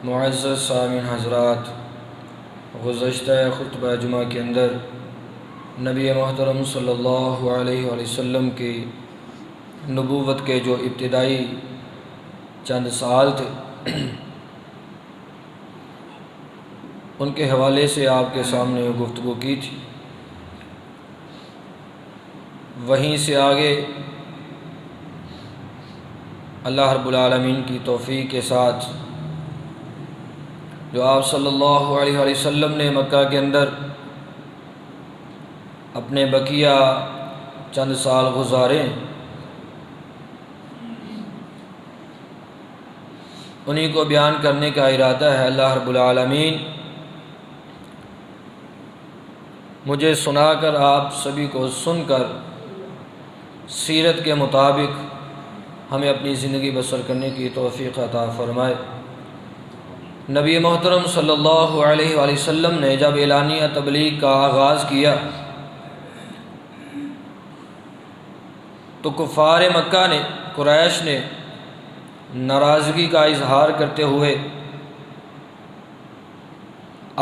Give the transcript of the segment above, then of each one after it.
معزز سامعین حضرات، گزشتہ خطبہ جمعہ کے اندر نبی محترم صلی اللہ علیہ وآلہ وسلم کی نبوت کے جو ابتدائی چند سال تھے ان کے حوالے سے آپ کے سامنے گفتگو کی تھی۔ وہیں سے آگے اللہ رب العالمین کی توفیق کے ساتھ جو آپ صلی اللہ علیہ وآلہ وسلم نے مکہ کے اندر اپنے بقیہ چند سال گزارے، انہی کو بیان کرنے کا ارادہ ہے۔ اللہ رب العالمین مجھے سنا کر آپ سبھی کو سن کر سیرت کے مطابق ہمیں اپنی زندگی بسر کرنے کی توفیق عطا فرمائے۔ نبی محترم صلی اللہ علیہ وآلہ وسلم نے جب اعلانیہ تبلیغ کا آغاز کیا تو کفار مکہ نے، قریش نے ناراضگی کا اظہار کرتے ہوئے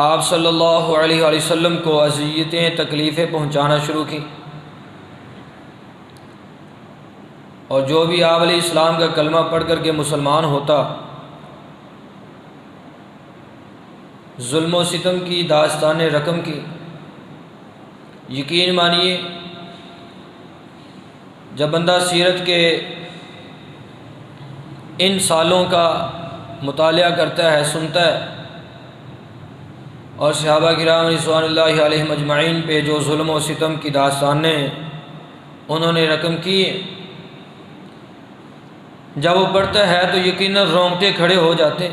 آپ صلی اللہ علیہ وآلہ وسلم کو اذیتیں، تکلیفیں پہنچانا شروع کی، اور جو بھی آپ علیہ السلام کا کلمہ پڑھ کر کے مسلمان ہوتا، ظلم و ستم کی داستان رقم کی۔ یقین مانیے جب بندہ سیرت کے ان سالوں کا مطالعہ کرتا ہے، سنتا ہے، اور صحابہ کرام رضوان اللہ علیہم اجمعین پہ جو ظلم و ستم کی داستانیں انہوں نے رقم کی، جب وہ پڑھتا ہے تو یقیناً رونگٹے کھڑے ہو جاتے۔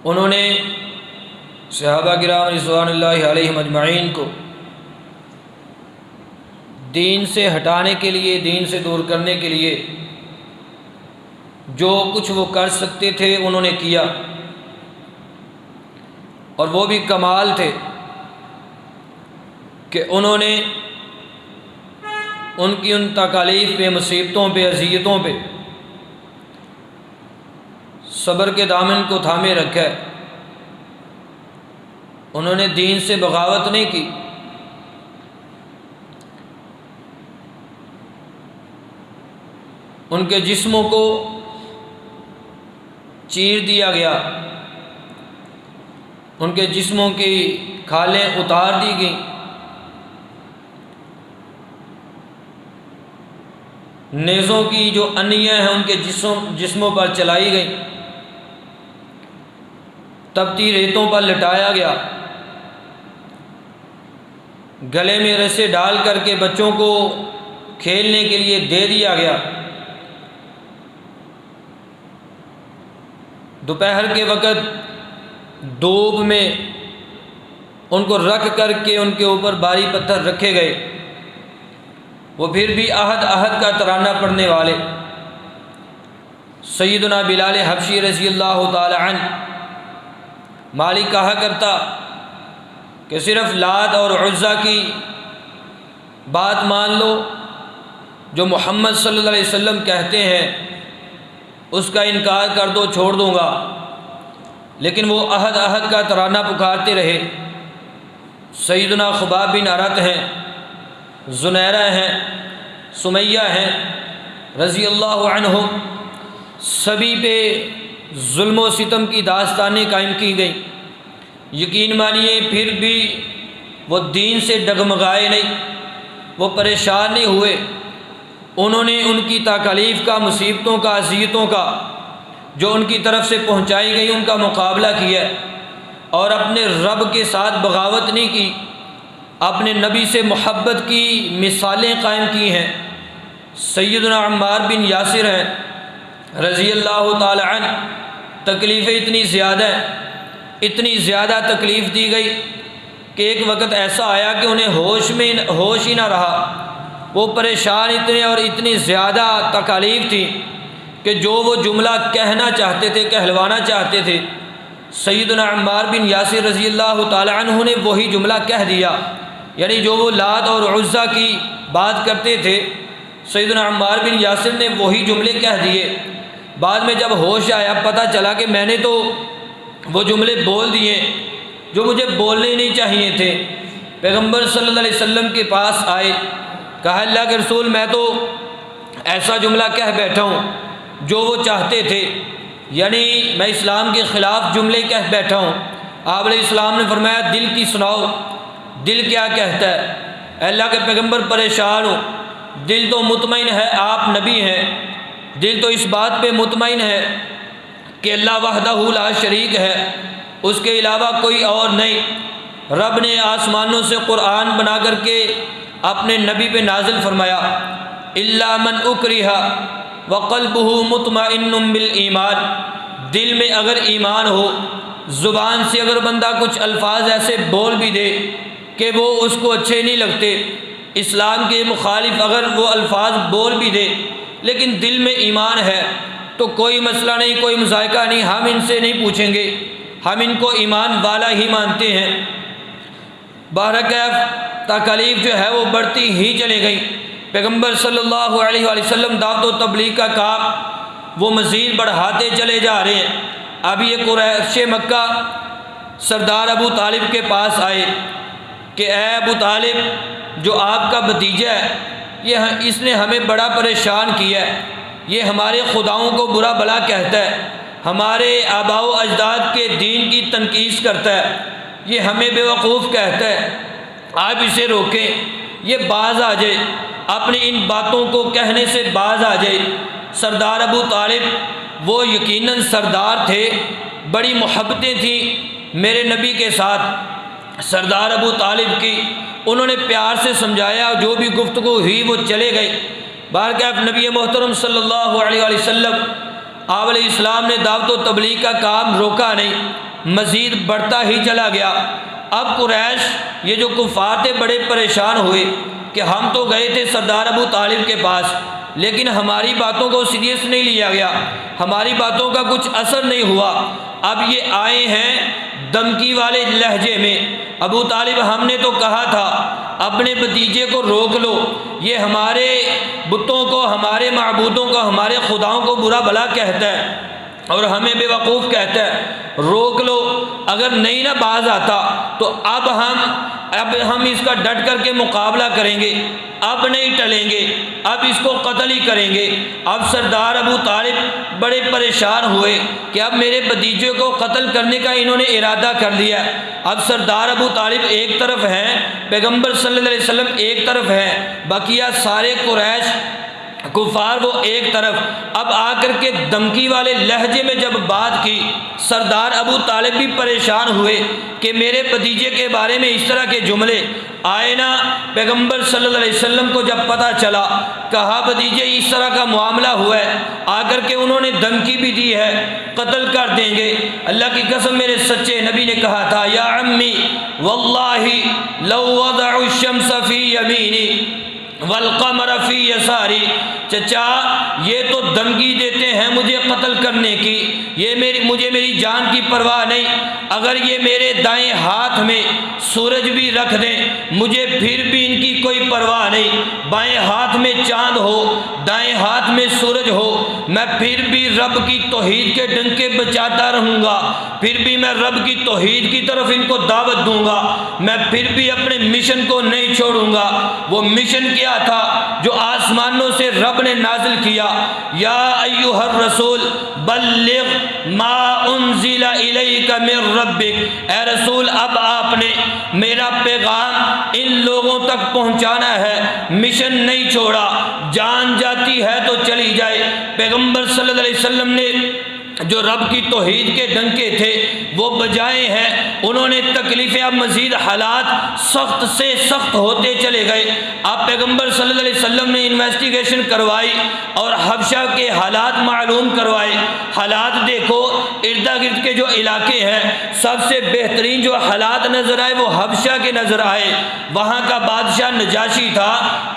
انہوں نے صحابہ کرام رضوان اللہ علیہم اجمعین کو دین سے ہٹانے کے لیے، دین سے دور کرنے کے لیے جو کچھ وہ کر سکتے تھے انہوں نے کیا، اور وہ بھی کمال تھے کہ انہوں نے ان کی ان تکالیف پہ، مصیبتوں پہ، اذیتوں پہ صبر کے دامن کو تھامے رکھا ہے۔ انہوں نے دین سے بغاوت نہیں کی، ان کے جسموں کو چیر دیا گیا، ان کے جسموں کی کھالیں اتار دی گئیں، نیزوں کی جو انیاں ہیں ان کے جسموں پر چلائی گئیں، تپتی ریتوں پر لٹایا گیا، گلے میں رسے ڈال کر کے بچوں کو کھیلنے کے لیے دے دیا گیا، دوپہر کے وقت دھوپ میں ان کو رکھ کر کے ان کے اوپر بھاری پتھر رکھے گئے، وہ پھر بھی احد احد کا ترانہ پڑھنے والے۔ سیدنا بلال حبشی رضی اللہ تعالی عنہ مالک کہا کرتا کہ صرف لات اور عزیٰ کی بات مان لو، جو محمد صلی اللہ علیہ وسلم کہتے ہیں اس کا انکار کر دو، چھوڑ دوں گا۔ لیکن وہ احد احد کا ترانہ پکارتے رہے۔ سیدنا خباب بن ارت ہیں، زنیرہ ہیں، سمیہ ہیں رضی اللہ عنہم، سبھی پہ ظلم و ستم کی داستانیں قائم کی گئیں۔ یقین مانیے پھر بھی وہ دین سے ڈگمگائے نہیں، وہ پریشان نہیں ہوئے۔ انہوں نے ان کی تکالیف کا، مصیبتوں کا، اذیتوں کا جو ان کی طرف سے پہنچائی گئی ان کا مقابلہ کیا، اور اپنے رب کے ساتھ بغاوت نہیں کی، اپنے نبی سے محبت کی مثالیں قائم کی ہیں۔ سیدنا عمار بن یاسر ہیں رضی اللہ تعالی عنہ، تکلیفیں اتنی زیادہ ہیں، اتنی زیادہ تکلیف دی گئی کہ ایک وقت ایسا آیا کہ انہیں ہوش ہی نہ رہا۔ وہ پریشان اتنے اور اتنی زیادہ تکالیف تھی کہ جو وہ جملہ کہنا چاہتے تھے، کہلوانا چاہتے تھے، سیدنا عمار بن یاسر رضی اللہ تعالی عنہ نے وہی جملہ کہہ دیا۔ یعنی جو وہ لات اور عزیٰ کی بات کرتے تھے، سیدنا عمار بن یاسر نے وہی جملے کہہ دیے بعد میں جب ہوش آیا پتہ چلا کہ میں نے تو وہ جملے بول دیے جو مجھے بولنے نہیں چاہیے تھے۔ پیغمبر صلی اللہ علیہ وسلم کے پاس آئے، کہا اللہ کے رسول میں تو ایسا جملہ کہہ بیٹھا ہوں جو وہ چاہتے تھے، یعنی میں اسلام کے خلاف جملے کہہ بیٹھا ہوں۔ آپ علیہ السلام نے فرمایا دل کی سناؤ، دل کیا کہتا ہے؟ اے اللہ کے پیغمبر پریشان ہوں، دل تو مطمئن ہے، آپ نبی ہیں، دل تو اس بات پہ مطمئن ہے کہ اللہ وحدہ لا شریک ہے، اس کے علاوہ کوئی اور نہیں۔ رب نے آسمانوں سے قرآن بنا کر کے اپنے نبی پہ نازل فرمایا، الا من اکرہ وقلبہ مطمئن بالایمان، دل میں اگر ایمان ہو، زبان سے اگر بندہ کچھ الفاظ ایسے بول بھی دے کہ وہ اس کو اچھے نہیں لگتے، اسلام کے مخالف اگر وہ الفاظ بول بھی دے لیکن دل میں ایمان ہے تو کوئی مسئلہ نہیں، کوئی مذائقہ نہیں، ہم ان سے نہیں پوچھیں گے، ہم ان کو ایمان والا ہی مانتے ہیں۔ بہرکیف تکالیف جو ہے وہ بڑھتی ہی چلی گئی۔ پیغمبر صلی اللہ علیہ وآلہ وسلم دعوت و تبلیغ کا کام وہ مزید بڑھاتے چلے جا رہے ہیں۔ اب یہ قریش مکہ سردار ابو طالب کے پاس آئے کہ اے ابو طالب، جو آپ کا بھتیجا ہے اس نے ہمیں بڑا پریشان کیا ہے، یہ ہمارے خداؤں کو برا بھلا کہتا ہے، ہمارے آباء و اجداد کے دین کی تنقید کرتا ہے، یہ ہمیں بیوقوف کہتا ہے، آپ اسے روکیں، یہ باز آ جائے، اپنی ان باتوں کو کہنے سے باز آ جائے۔ سردار ابو طالب وہ یقیناً سردار تھے، بڑی محبتیں تھیں میرے نبی کے ساتھ سردار ابو طالب کی، انہوں نے پیار سے سمجھایا، جو بھی گفتگو ہوئی وہ چلے گئے۔ بہرکیف نبی محترم صلی اللہ علیہ وآلہ وسلم آپ علیہ السلام نے دعوت و تبلیغ کا کام روکا نہیں، مزید بڑھتا ہی چلا گیا۔ اب قریش یہ جو کفار تھے بڑے پریشان ہوئے کہ ہم تو گئے تھے سردار ابو طالب کے پاس لیکن ہماری باتوں کو سیریس نہیں لیا گیا، ہماری باتوں کا کچھ اثر نہیں ہوا۔ اب یہ آئے ہیں دمکی والے لہجے میں، ابو طالب ہم نے تو کہا تھا اپنے بھتیجے کو روک لو، یہ ہمارے بتوں کو، ہمارے معبودوں کو، ہمارے خداؤں کو برا بھلا کہتا ہے اور ہمیں بیوقوف کہتا ہے، روک لو۔ اگر نہیں نہ باز آتا تو اب ہم اس کا ڈٹ کر کے مقابلہ کریں گے، اب نہیں ٹلیں گے، اب اس کو قتل ہی کریں گے۔ اب سردار ابو طالب بڑے پریشان ہوئے کہ اب میرے بھتیجے کو قتل کرنے کا انہوں نے ارادہ کر لیا۔ اب سردار ابو طالب ایک طرف ہیں، پیغمبر صلی اللہ علیہ وسلم ایک طرف ہیں، بقیہ سارے قریش کفار وہ ایک طرف۔ اب آ کر کے دمکی والے لہجے میں جب بات کی، سردار ابو طالب بھی پریشان ہوئے کہ میرے بھتیجے کے بارے میں اس طرح کے جملے آئے نا۔ پیغمبر صلی اللہ علیہ وسلم کو جب پتہ چلا، کہا بھتیجے اس طرح کا معاملہ ہوا ہے، آ کر کے انہوں نے دھمکی بھی دی ہے قتل کر دیں گے۔ اللہ کی قسم میرے سچے نبی نے کہا تھا، یا عمی واللہ لو وضع الشمس فی یمینی والقمر فی یساری، چچا یہ تو دھمکی دیتے ہیں مجھے قتل کرنے کی، مجھے میری جان کی پرواہ نہیں، اگر یہ میرے دائیں ہاتھ میں سورج بھی رکھ دیں مجھے پھر بھی ان کی کوئی پرواہ نہیں، بائیں ہاتھ میں چاند ہو، دائیں ہاتھ میں سورج ہو، میں پھر بھی رب کی توحید کے ڈنکے بچاتا رہوں گا، پھر بھی میں رب کی توحید کی طرف ان کو دعوت دوں گا، میں پھر بھی اپنے مشن کو نہیں چھوڑوں گا۔ وہ مشن کیا تھا جو آسمانوں سے رب نے نازل کیا، یا ایھا الرسول بلغ ما انزل الیک من ربک، اے رسول اب آپ نے میرا پیغام ان لوگوں تک پہنچانا ہے، مشن نہیں چھوڑا، جان جاتی ہے تو چلی جائے۔ پیغمبر صلی اللہ علیہ وسلم نے جو رب کی توحید کے ڈنکے تھے وہ بجائے ہیں، انہوں نے تکلیفیں، اب مزید حالات سخت سے سخت ہوتے چلے گئے۔ اب پیغمبر صلی اللہ علیہ وسلم نے انویسٹیگیشن کروائی اور حبشہ کے حالات معلوم کروائے۔ حالات دیکھو، ارد گرد کے جو علاقے ہیں سب سے بہترین جو حالات نظر آئے وہ حبشہ کے نظر آئے۔ وہاں کا بادشاہ نجاشی تھا،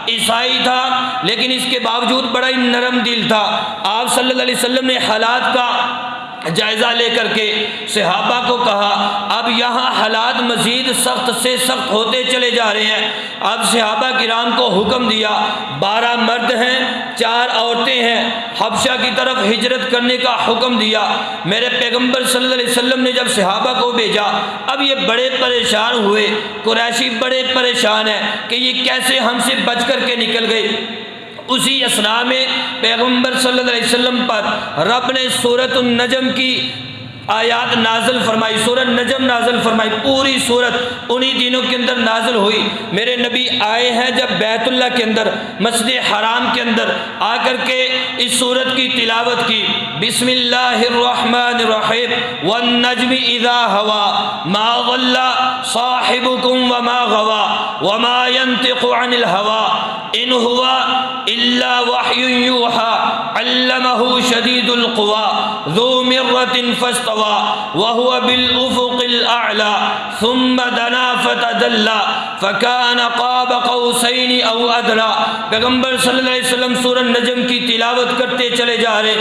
عیسائی تھا، لیکن اس کے باوجود بڑا ہی نرم دل تھا۔ آپ صلی اللہ علیہ وسلم نے حالات کا جائزہ لے کر کے صحابہ کو کہا اب یہاں حالات مزید سخت سے سخت ہوتے چلے جا رہے ہیں۔ اب صحابہ کرام کو حکم دیا 12 مرد ہیں 4 عورتیں ہیں، حبشہ کی طرف ہجرت کرنے کا حکم دیا۔ میرے پیغمبر صلی اللہ علیہ وسلم نے جب صحابہ کو بھیجا، اب یہ بڑے پریشان ہوئے، قریشی بڑے پریشان ہیں کہ یہ کیسے ہم سے بچ کر کے نکل گئے۔ اسی اثناء میں پیغمبر صلی اللہ علیہ وسلم پر رب نے سورۃ النجم کی آیات نازل فرمائی، سورۃ نجم نازل فرمائی، پوری سورت انہی دنوں کے اندر نازل ہوئی۔ میرے نبی آئے ہیں جب بیت اللہ کے اندر، مسجد حرام کے اندر آ کر کے اس سورت کی تلاوت کی، بسم اللہ الرحمن الرحیم والنجم اذا هوى ما ضل صاحبكم وما غوى وما ينطق عن الهوى ان هو الا وحی یوحى علمه شدید القوى ذو مرة فاستوى وهو بالأفق الأعلى ثم دنا فتدلى فكان قاب قوسين أو أدنى۔ پیغمبر صلی اللہ علیہ وسلم سورہ نجم کی تلاوت کرتے چلے جا رہے،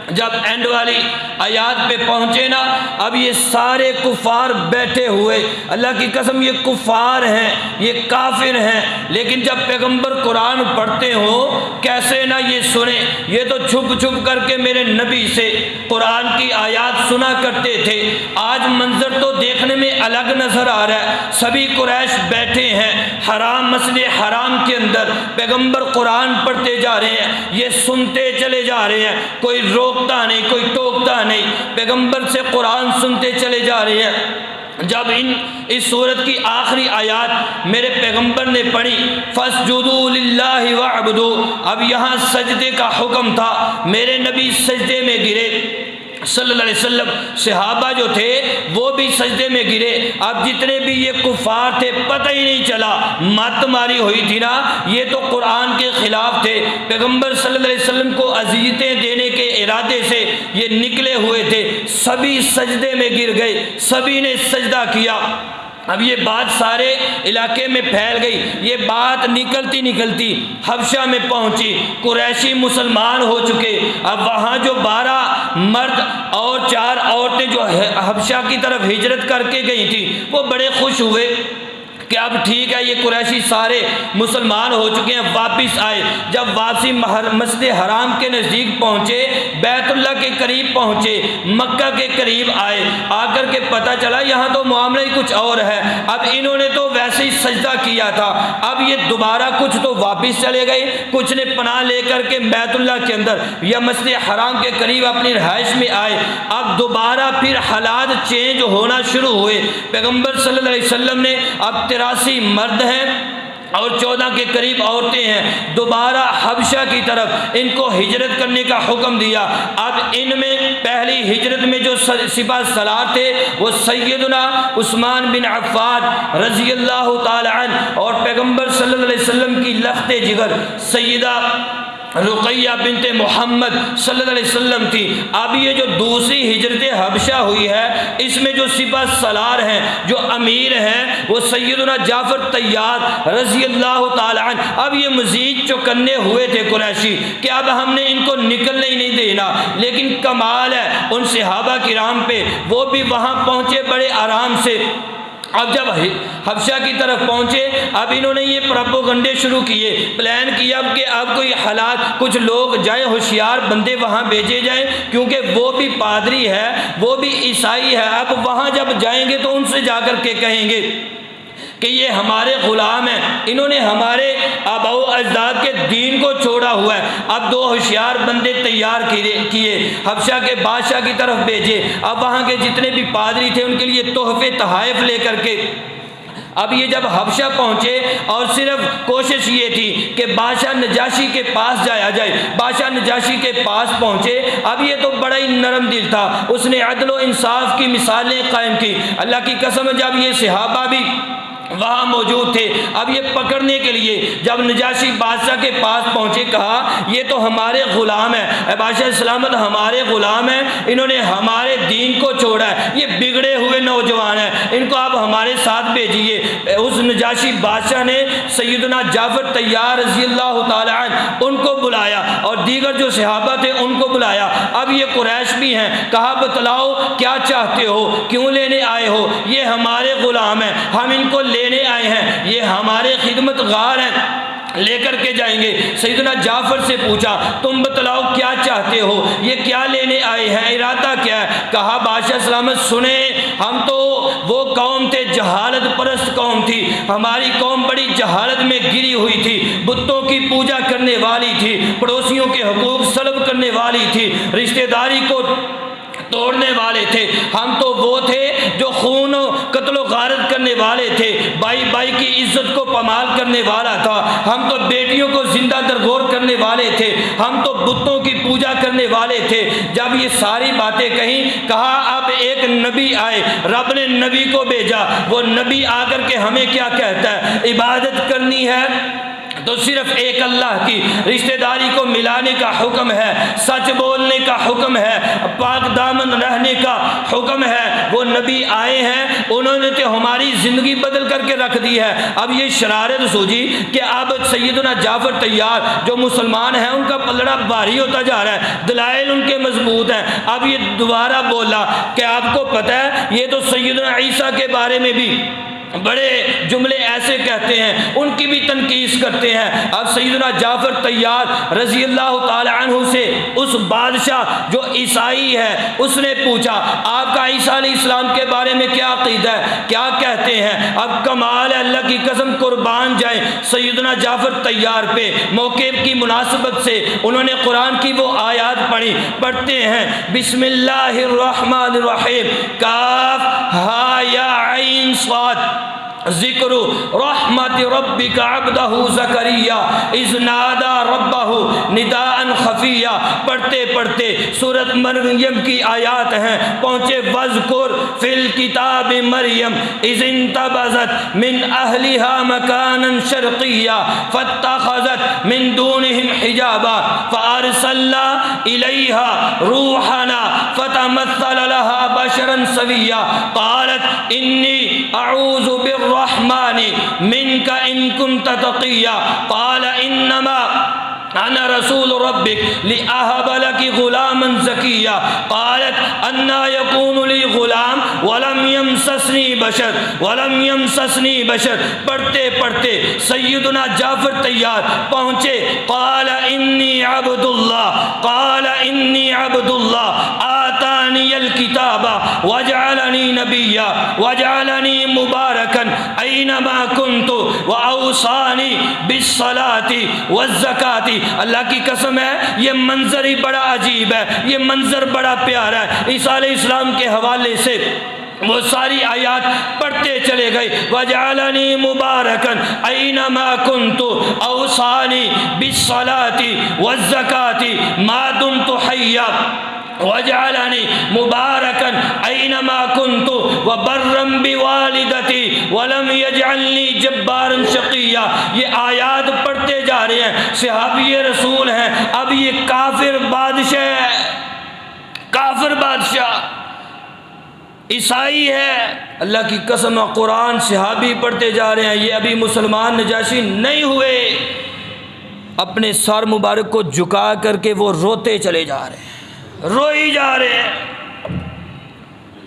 جب اینڈ والی آیات پہ پہنچے نا، اب یہ سارے کفار بیٹھے ہوئے، اللہ کی قسم یہ کفار ہیں، یہ کافر ہیں، لیکن جب پیغمبر قرآن پڑھتے ہوں کیسے نہ یہ سنیں، یہ تو چھپ چھپ کر کے میرے نبی سے قرآن کی آیات سنا کرتے تھے۔ آج منظر تو دیکھنے میں الگ نظر آ رہا ہے، سبھی قریش بیٹھے ہیں حرام مسجد حرام کے اندر، پیغمبر قرآن پڑھتے جا رہے ہیں، یہ سنتے چلے جا رہے ہیں، کوئی روکتا نہیں، کوئی ٹوکتا نہیں، پیغمبر سے قرآن سنتے چلے جا رہے ہیں۔ جب اس سورت کی آخری آیات میرے پیغمبر نے پڑھی فَاسْجُدُوا لِلَّهِ وَاعْبُدُوا، اب یہاں سجدے کا حکم تھا، میرے نبی سجدے میں گرے صلی اللہ علیہ وسلم، صحابہ جو تھے وہ بھی سجدے میں گرے۔ اب جتنے بھی یہ کفار تھے پتہ ہی نہیں چلا، مت ماری ہوئی تھی نا، یہ تو قرآن کے خلاف تھے، پیغمبر صلی اللہ علیہ وسلم کو اذیتیں دینے کے ارادے سے یہ نکلے ہوئے تھے، سبھی سجدے میں گر گئے، سبھی نے سجدہ کیا۔ اب یہ بات سارے علاقے میں پھیل گئی، یہ بات نکلتی نکلتی حبشہ میں پہنچی، قریشی مسلمان ہو چکے۔ اب وہاں جو 12 مرد اور 4 عورتیں جو حبشہ کی طرف ہجرت کر کے گئی تھیں، وہ بڑے خوش ہوئے کہ اب ٹھیک ہے یہ قریشی سارے مسلمان ہو چکے ہیں، واپس آئے۔ جب واپسی مسجد حرام کے نزدیک پہنچے، بیت اللہ کے قریب پہنچے، مکہ کے قریب آئے، آ کر کے پتہ چلا یہاں تو معاملہ ہی کچھ اور ہے۔ اب انہوں نے تو ویسے ہی سجدہ کیا تھا، اب یہ دوبارہ کچھ تو واپس چلے گئے، کچھ نے پناہ لے کر کے بیت اللہ کے اندر یا مسجد حرام کے قریب اپنی رہائش میں آئے۔ اب دوبارہ پھر حالات چینج ہونا شروع ہوئے۔ پیغمبر صلی اللہ علیہ وسلم نے اب 83 مرد ہیں اور 14 کے قریب عورتیں ہیں، دوبارہ حبشہ کی طرف ان کو ہجرت کرنے کا حکم دیا۔ اب ان میں پہلی ہجرت میں جو سپاہ سالار تھے وہ سیدنا عثمان بن عفان رضی اللہ تعالی عنہ اور پیغمبر صلی اللہ علیہ وسلم کی لخت جگر سیدہ رقیہ بنت محمد صلی اللہ علیہ وسلم تھی۔ اب یہ جو دوسری ہجرت حبشہ ہوئی ہے، اس میں جو سپاہ سالار ہیں، جو امیر ہیں، وہ سیدنا جعفر طیار رضی اللہ تعالی عنہ۔ اب یہ مزید چوکنے ہوئے تھے قریشی کہ اب ہم نے ان کو نکلنے ہی نہیں دینا، لیکن کمال ہے ان صحابہ کرام پہ، وہ بھی وہاں پہنچے بڑے آرام سے۔ اب جب حبشہ کی طرف پہنچے، اب انہوں نے یہ پروپیگنڈے شروع کیے، پلان کیا کہ اب کوئی حالات، کچھ لوگ جائیں، ہوشیار بندے وہاں بھیجے جائیں، کیونکہ وہ بھی پادری ہے، وہ بھی عیسائی ہے۔ اب وہاں جب جائیں گے تو ان سے جا کر کے کہیں گے کہ یہ ہمارے غلام ہیں، انہوں نے ہمارے آباء و اجداد کے دین کو چھوڑا ہوا ہے۔ اب 2 ہوشیار بندے تیار کیے، حبشہ کے بادشاہ کی طرف بھیجے۔ اب وہاں کے جتنے بھی پادری تھے ان کے لیے تحفے تحائف لے کر کے اب یہ جب حبشہ پہنچے اور صرف کوشش یہ تھی کہ بادشاہ نجاشی کے پاس جایا جائے، بادشاہ نجاشی کے پاس پہنچے۔ اب یہ تو بڑا ہی نرم دل تھا، اس نے عدل و انصاف کی مثالیں قائم کی۔ اللہ کی قسم جب یہ صحابہ بھی وہاں موجود تھے۔ اب یہ پکڑنے کے لیے جب نجاشی بادشاہ کے پاس پہنچے، کہا یہ تو ہمارے غلام ہیں، اے بادشاہ سلامت ہمارے غلام ہیں، انہوں نے ہمارے دین کو چھوڑا ہے، یہ بگڑے ہوئے نوجوان ہیں، ان کو آپ ہمارے ساتھ بھیجیے۔ اس نجاشی بادشاہ نے سیدنا جعفر طیار رضی اللہ تعالی عنہ ان کو بلایا اور دیگر جو صحابہ تھے ان کو بلایا۔ اب یہ قریش بھی ہیں، کہا بتلاؤ کیا چاہتے ہو، کیوں لینے آئے ہو؟ یہ ہمارے غلام ہیں، ہم ان کو لینے آئے ہیں، یہ ہمارے خدمت گار ہیں، لے کر کے جائیں گے۔ سیدنا جعفر سے پوچھا تم بتلاؤ کیا چاہتے ہو، یہ کیا لینے آئے ہیں، ارادہ کیا ہے؟ کہا بادشاہ سلامت سنیں، ہم تو وہ قوم تھے، جہالت پرست قوم تھی، ہماری قوم بڑی جہالت میں گری ہوئی تھی، بتوں کی پوجا کرنے والی تھی، پڑوسیوں کے حقوق سلب کرنے والی تھی، رشتہ داری کو توڑنے والے تھے، ہم تو وہ تھے جو خون و قتل و غارت کرنے والے تھے، بھائی بھائی کی عزت کو پامال کرنے والا تھا، ہم تو بیٹیوں کو زندہ درگور کرنے والے تھے، ہم تو بتوں کی پوجا کرنے والے تھے۔ جب یہ ساری باتیں کہیں، کہا اب ایک نبی آئے، رب نے نبی کو بھیجا، وہ نبی آ کر کے ہمیں کیا کہتا ہے، عبادت کرنی ہے تو صرف ایک اللہ کی، رشتہ داری کو ملانے کا حکم ہے، سچ بولنے کا حکم ہے، پاک دامن رہنے کا حکم ہے۔ وہ نبی آئے ہیں، انہوں نے تو ہماری زندگی بدل کر کے رکھ دی ہے۔ اب یہ شرارت سوچی کہ اب سیدنا جعفر طیار جو مسلمان ہیں ان کا پلڑا بھاری ہوتا جا رہا ہے، دلائل ان کے مضبوط ہیں۔ اب یہ دوبارہ بولا کہ آپ کو پتہ ہے یہ تو سیدنا عیسیٰ کے بارے میں بھی بڑے جملے ایسے کہتے ہیں، ان کی بھی تنقید کرتے ہیں۔ اب سیدنا جعفر طیار رضی اللہ تعالی عنہ سے اس بادشاہ جو عیسائی ہے اس نے پوچھا آپ کا عیسیٰ علیہ السلام کے بارے میں کیا عقیدہ ہے، کیا کہتے ہیں؟ اب کمال ہے، اللہ کی قسم قربان جائیں سیدنا جعفر طیار پہ موقع کی مناسبت سے انہوں نے قرآن کی وہ آیات پڑھی، پڑھتے ہیں بسم اللہ الرحمن الرحیم، کاف ہا یا عین صاد، ذکر رحمت ربک عبدہ زکریا اذ نادى ربہ نداء خفیا۔ پڑھتے پڑھتے سورۃ مریم کی آیات ہیں، پہنچے وذکر فی الکتاب مریم اذ انتبذت من اہلہا مکانا شرقیا فاتخذت من دونہم حجابا فارسلنا الیہا روحنا فتمثل لها بشرا سویا قالت انی اعوذ بالرحمن منك ان كنت تقيا قال انما انا رسول ربك لاهب لك غلاما زكيا قالت انا يكون لي غلام ولم يمسسني بشر پڑھتے پڑھتے سیدنا جعفر طیار پہنچے قال انی عبد اللہ آتانی الکتاب وجعلنی نبیا وجعلنی مبارکا اینما کنت واوصانی بالصلاة والزکاة۔ اللہ کی قسم ہے یہ منظر ہی بڑا عجیب ہے، یہ منظر بڑا پیارا ہے۔ عیسیٰ علیہ السلام کے حوالے سے وہ ساری آیات پڑھتے چلے گئے، وجعلنی مبارکا اینما کنت اوصانی بالصلاة والزکاة ما دمت حیا وجعلنی مبارکا اینما کنت وبرا بوالدتی ولم یجعلنی جبارا شقیا۔ یہ آیات پڑھتے جا رہے ہیں، صحابی رسول ہیں، اب یہ کافر بادشاہ عیسائی ہے، اللہ کی قسم قرآن صحابی پڑھتے جا رہے ہیں، یہ ابھی مسلمان نجاشی نہیں ہوئے، اپنے سر مبارک کو جھکا کر کے وہ روتے چلے جا رہے ہیں، روئی جا رہے ہیں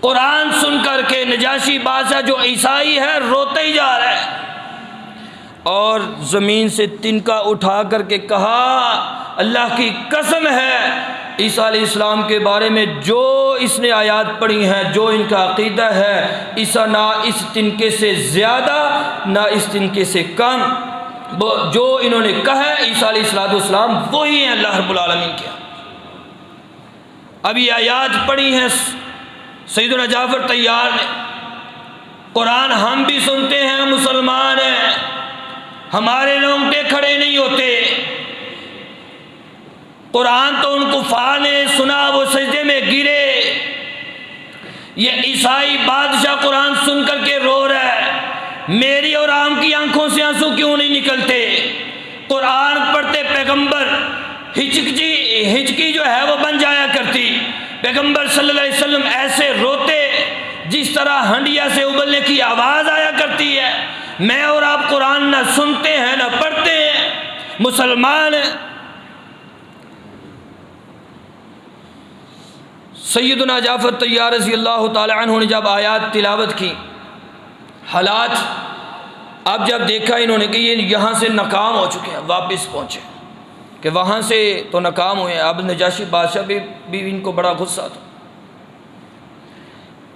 قرآن سن کر کے۔ نجاشی بادشاہ جو عیسائی ہے روتے ہی جا رہا ہے، اور زمین سے تنکا اٹھا کر کے کہا اللہ کی قسم ہے عیسیٰ علیہ السلام کے بارے میں جو اس نے آیات پڑھی ہیں، جو ان کا عقیدہ ہے، عیسیٰ نہ اس تنکے سے زیادہ نہ اس تنکے سے کم، جو انہوں نے کہا ہے عیسیٰ علیہ السلام وہی ہیں اللہ رب العالمین کے۔ اب یہ آیات پڑھی ہیں سیدنا جعفر طیار نے، قرآن ہم بھی سنتے ہیں، مسلمان ہیں، ہمارے رونگٹے کھڑے نہیں ہوتے، قرآن تو ان کفار نے سنا، وہ سجدے میں گرے۔ یہ عیسائی بادشاہ قرآن سن کر کے رو رہا ہے، میری اور عام کی آنکھوں سے آنسو کیوں نہیں نکلتے؟ قرآن پڑھتے پیغمبر ہچکی جو ہے وہ بن جایا کرتی، پیغمبر صلی اللہ علیہ وسلم ایسے روتے جس طرح ہنڈیا سے ابلنے کی آواز آیا کرتی ہے۔ میں اور آپ قرآن نہ سنتے ہیں نہ پڑھتے ہیں، مسلمان ہیں۔ سیدنا جعفر طیار رضی اللہ تعالی عنہ نے جب آیات تلاوت کی، حالات اب جب دیکھا انہوں نے کہ یہ یہاں سے ناکام ہو چکے ہیں، واپس پہنچے کہ وہاں سے تو ناکام ہوئے، اب نجاشی بادشاہ بھی ان کو بڑا غصہ تھا،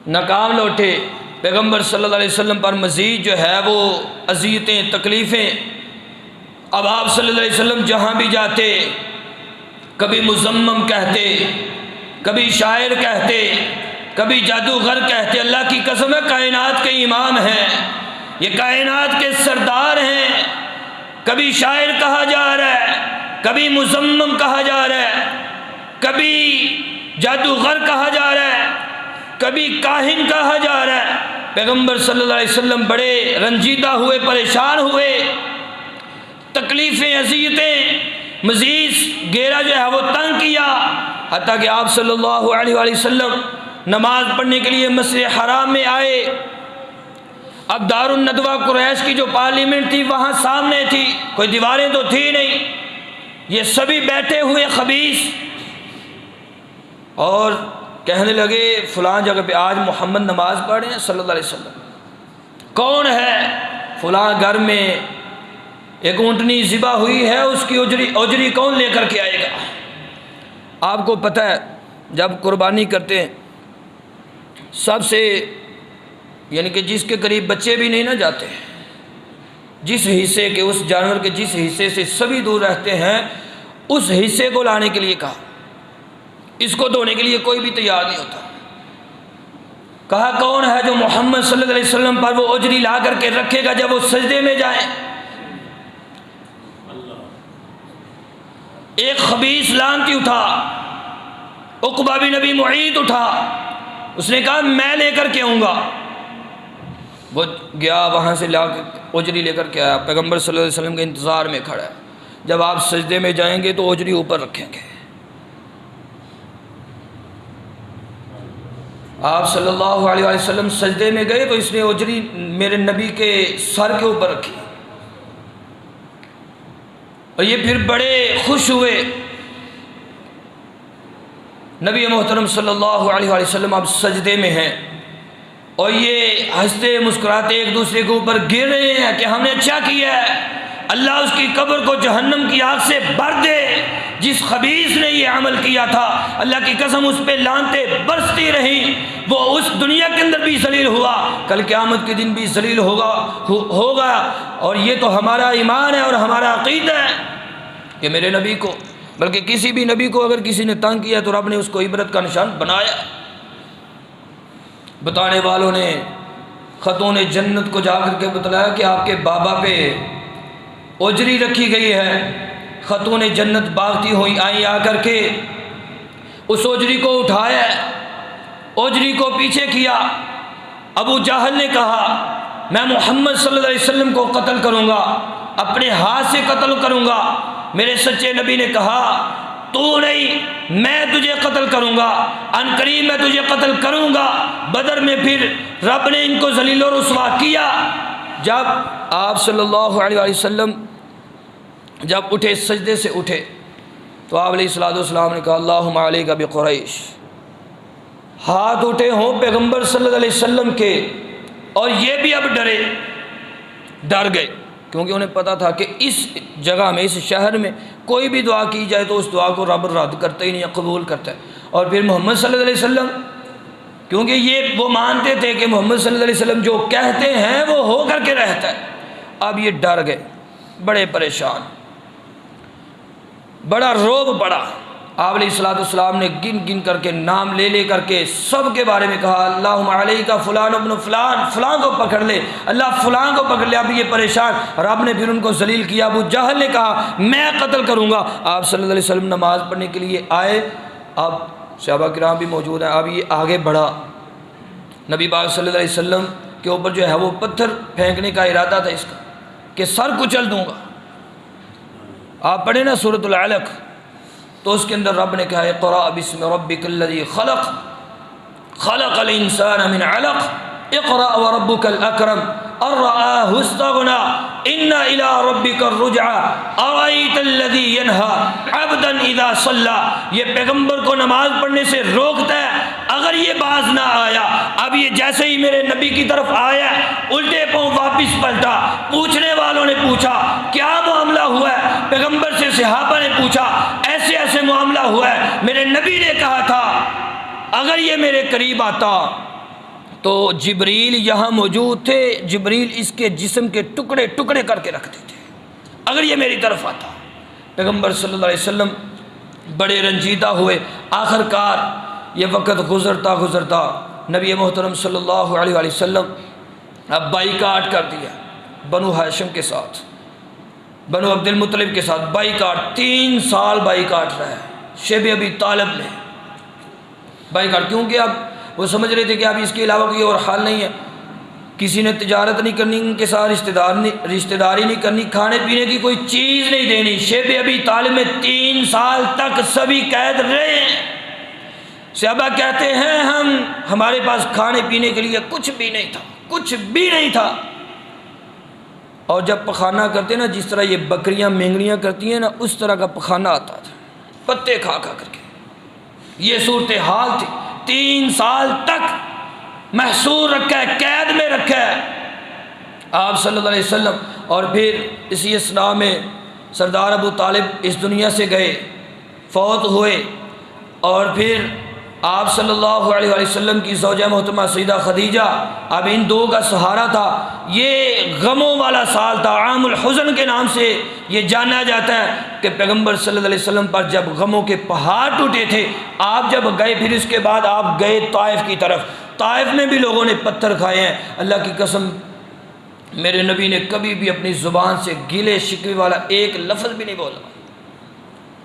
ناکام لوٹے۔ پیغمبر صلی اللہ علیہ وسلم پر مزید جو ہے وہ اذیتیں تکلیفیں، اب آپ صلی اللہ علیہ وسلم جہاں بھی جاتے کبھی مزمم کہتے، کبھی شاعر کہتے، کبھی جادوگر کہتے۔ اللہ کی قسم ہے کائنات کے امام ہیں، یہ کائنات کے سردار ہیں، کبھی شاعر کہا جا رہا ہے، کبھی مزمم کہا جا رہا ہے، کبھی جادوگر کہا جا رہا ہے، کبھی کاہن کہا جا رہا ہے۔ پیغمبر صلی اللہ علیہ وسلم بڑے رنجیدہ ہوئے، پریشان ہوئے، تکلیفیں اذیتیں، مزید گھیرا جو ہے وہ تنگ کیا، حتیٰ کہ آپ صلی اللہ علیہ وآلہ وسلم نماز پڑھنے کے لیے مسجد حرام میں آئے۔ اب دار الندوہ قریش کی جو پارلیمنٹ تھی وہاں سامنے تھی، کوئی دیواریں تو تھی نہیں، یہ سبھی بیٹھے ہوئے خبیث، اور کہنے لگے فلاں جگہ پہ آج محمد نماز پڑھ رہے ہیں صلی اللہ علیہ وسلم، کون ہے؟ فلاں گھر میں ایک اونٹنی ذبح ہوئی ہے، اس کی اجری کون لے کر کے آئے گا؟ آپ کو پتہ ہے جب قربانی کرتے ہیں سب سے یعنی کہ جس کے قریب بچے بھی نہیں نہ جاتے، جس حصے کے اس جانور کے جس حصے سے سبھی دور رہتے ہیں اس حصے کو لانے کے لیے کہا، اس کو دھونے کے لیے کوئی بھی تیار نہیں ہوتا۔ کہا کون ہے جو محمد صلی اللہ علیہ وسلم پر وہ اجری لا کر کے رکھے گا جب وہ سجدے میں جائیں؟ ایک خبیث لعنتی اٹھا، عقبہ بن نبی معیط اٹھا، اس نے کہا میں لے کر کے آؤں گا۔ وہ گیا وہاں سے لا کے اجری لے کر کے آیا، پیغمبر صلی اللہ علیہ وسلم کے انتظار میں کھڑا ہے، جب آپ سجدے میں جائیں گے تو اجری اوپر رکھیں گے۔ آپ صلی اللہ علیہ وسلم سجدے میں گئے تو اس نے اجری میرے نبی کے سر کے اوپر رکھی، اور یہ پھر بڑے خوش ہوئے۔ نبی محترم صلی اللہ علیہ وسلم اب سجدے میں ہیں اور یہ ہنستے مسکراتے ایک دوسرے کے اوپر گر رہے ہیں کہ ہم نے اچھا کیا ہے، اللہ اس کی قبر کو جہنم کی آگ سے بھر دے، جس خبیث نے یہ عمل کیا تھا اللہ کی قسم اس پہ لعنتیں برستی رہیں، وہ اس دنیا کے اندر بھی ذلیل ہوا، کل قیامت کے دن بھی ذلیل ہوگا۔ اور یہ تو ہمارا ایمان ہے اور ہمارا عقیدہ ہے کہ میرے نبی کو، بلکہ کسی بھی نبی کو اگر کسی نے تنگ کیا تو رب نے اس کو عبرت کا نشان بنایا۔ بتانے والوں نے خاتون جنت کو جا کر کے بتلایا کہ آپ کے بابا پہ اجری رکھی گئی ہے۔ خاتون جنت باغتی ہوئی آئی، آ کر کے اس اجری کو اٹھایا، اجری کو پیچھے کیا۔ ابو جہل نے کہا میں محمد صلی اللہ علیہ وسلم کو قتل کروں گا، اپنے ہاتھ سے قتل کروں گا۔ میرے سچے نبی نے کہا تو نہیں، میں تجھے قتل کروں گا، ان قریب میں تجھے قتل کروں گا۔ بدر میں پھر رب نے ان کو ذلیل و رسوا کیا۔ جب آپ صلی اللہ علیہ وسلم جب اٹھے، سجدے سے اٹھے، تو آپ علیہ الصلوۃ والسلام نے کہا اللہم علیک بقریش۔ ہاتھ اٹھے ہوں پیغمبر صلی اللہ علیہ وسلم کے، اور یہ بھی اب ڈر گئے، کیونکہ انہیں پتا تھا کہ اس جگہ میں، اس شہر میں کوئی بھی دعا کی جائے تو اس دعا کو رب رد کرتا ہی نہیں، قبول کرتا ہے۔ اور پھر محمد صلی اللہ علیہ وسلم، کیونکہ یہ وہ مانتے تھے کہ محمد صلی اللہ علیہ وسلم جو کہتے ہیں وہ ہو کر کے رہتا ہے، اب یہ ڈر گئے، بڑے پریشان، بڑا روب پڑا۔ آپ علیہ الصلوۃ والسلام نے گن گن کر کے نام لے لے کر کے سب کے بارے میں کہا اللہم علیک فلان ابن فلان، فلاں کو پکڑ لے، اللہ فلاں کو پکڑ لے۔ اب یہ پریشان، رب نے پھر ان کو ذلیل کیا۔ ابو جہل نے کہا میں قتل کروں گا۔ آپ صلی اللہ علیہ وسلم نماز پڑھنے کے لیے آئے، اب صحابہ کرام بھی موجود ہیں، اب یہ آگے بڑھا، نبی پاک صلی اللہ علیہ وسلم کے اوپر جو ہے وہ پتھر پھینکنے کا ارادہ تھا اس کا کہ سر کچل دوں گا۔ آپ پڑھیں نا سورۃ العلق، تو اس کے اندر رب نے کہا اقرأ بسم ربک الذی خلق خلق الانسان من علق اقرأ وربک الاکرم ان رآہ استغنی ان الی ربک الرجعی ارأیت الذی ینہی عبدا اذا صلی۔ یہ پیغمبر کو نماز پڑھنے سے روکتا ہے اگر یہ باز نہ آیا۔ اب یہ جیسے ہی میرے نبی کی طرف آیا الٹے پاؤں واپس پلٹا۔ پوچھنے والوں نے پوچھا کیا معاملہ ہوا ہے؟ پیغمبر سے صحابہ نے پوچھا ایسے ایسے معاملہ ہوا ہے، میرے نبی نے کہا تھا اگر یہ میرے قریب آتا تو جبریل یہاں موجود تھے، جبریل اس کے جسم کے ٹکڑے ٹکڑے کر کے رکھتے تھے اگر یہ میری طرف آتا۔ پیغمبر صلی اللہ علیہ وسلم بڑے رنجیدہ ہوئے۔ آخر کار یہ وقت گزرتا نبی محترم صلی اللہ علیہ وآلہ وسلم اب بائیکاٹ کر دیا بنو ہاشم کے ساتھ، بنو عبد المطلب کے ساتھ بائیکاٹ، 3 سال بائیکاٹ رہا ہے شیب ابی طالب نے بائیکاٹ، کیونکہ اب وہ سمجھ رہے تھے کہ اب اس کے علاوہ کوئی اور حال نہیں ہے، کسی نے تجارت نہیں کرنی، ان کے ساتھ رشتہ داری نہیں کرنی، کھانے پینے کی کوئی چیز نہیں دینی۔ شیب ابی طالب میں 3 سال تک سبھی قید رہے ہیں۔ صحابہ کہتے ہیں ہمارے پاس کھانے پینے کے لیے کچھ بھی نہیں تھا، اور جب پخانہ کرتے نا جس طرح یہ بکریاں مینگڑیاں کرتی ہیں نا اس طرح کا پخانہ آتا تھا پتے کھا کر کے۔ یہ صورتحال تھی، 3 سال تک محصور رکھا ہے، قید میں رکھا ہے آپ صلی اللہ علیہ وسلم۔ اور پھر اسی اثناء میں سردار ابو طالب اس دنیا سے گئے، فوت ہوئے، اور پھر آپ صلی اللہ علیہ وآلہ وسلم کی زوجہ محترمہ سیدہ خدیجہ اب ان 2 کا سہارا تھا۔ یہ غموں والا سال تھا، عام الحزن کے نام سے یہ جانا جاتا ہے کہ پیغمبر صلی اللہ علیہ وسلم پر جب غموں کے پہاڑ ٹوٹے تھے، آپ جب گئے پھر اس کے بعد آپ گئے طائف کی طرف، طائف میں بھی لوگوں نے پتھر کھائے ہیں۔ اللہ کی قسم میرے نبی نے کبھی بھی اپنی زبان سے گلے شکوے والا ایک لفظ بھی نہیں بولا۔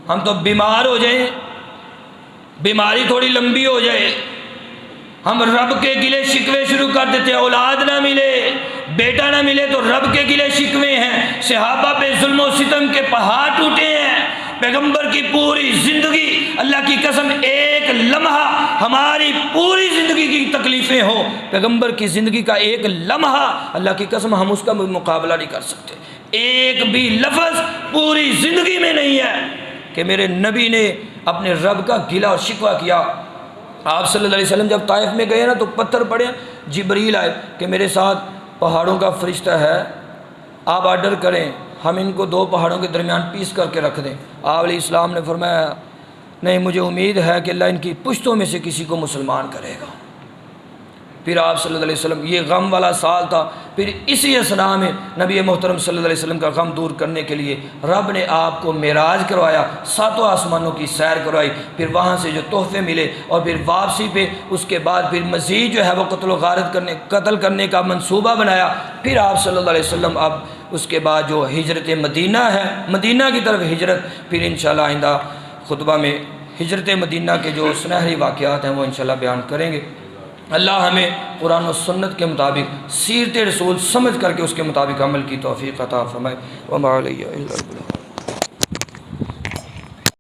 ہم تو بیمار ہو جائیں، بیماری تھوڑی لمبی ہو جائے، ہم رب کے گلے شکوے شروع کر دیتے ہیں، اولاد نہ ملے، بیٹا نہ ملے تو رب کے گلے شکوے ہیں۔ صحابہ پہ ظلم و ستم کے پہاڑ ٹوٹے ہیں، پیغمبر کی پوری زندگی، اللہ کی قسم ایک لمحہ ہماری پوری زندگی کی تکلیفیں ہوں، پیغمبر کی زندگی کا ایک لمحہ اللہ کی قسم ہم اس کا مقابلہ نہیں کر سکتے۔ ایک بھی لفظ پوری زندگی میں نہیں ہے کہ میرے نبی نے اپنے رب کا گلہ اور شکوہ کیا۔ آپ صلی اللہ علیہ وسلم جب طائف میں گئے نا تو پتھر پڑے، جبریل آئے کہ میرے ساتھ پہاڑوں کا فرشتہ ہے، آپ آرڈر کریں ہم ان کو 2 پہاڑوں کے درمیان پیس کر کے رکھ دیں۔ آپ علیہ السلام نے فرمایا نہیں، مجھے امید ہے کہ اللہ ان کی پشتوں میں سے کسی کو مسلمان کرے گا۔ پھر آپ صلی اللہ علیہ وسلم، یہ غم والا سال تھا، پھر اسی اثناء میں نبی محترم صلی اللہ علیہ وسلم کا غم دور کرنے کے لیے رب نے آپ کو معراج کروایا، 7 آسمانوں کی سیر کروائی، پھر وہاں سے جو تحفے ملے، اور پھر واپسی پہ اس کے بعد پھر مزید جو ہے وہ قتل کرنے کا منصوبہ بنایا۔ پھر آپ صلی اللہ علیہ وسلم اب اس کے بعد جو ہجرت مدینہ ہے، مدینہ کی طرف ہجرت، پھر انشاءاللہ آئندہ خطبہ میں ہجرت مدینہ کے جو سنہری واقعات ہیں وہ انشاءاللہ بیان کریں گے۔ اللہ ہمیں قرآن و سنت کے مطابق سیرت رسول سمجھ کر کے اس کے مطابق عمل کی توفیق عطا فرمائے۔ وما علیہ الا البلاغ۔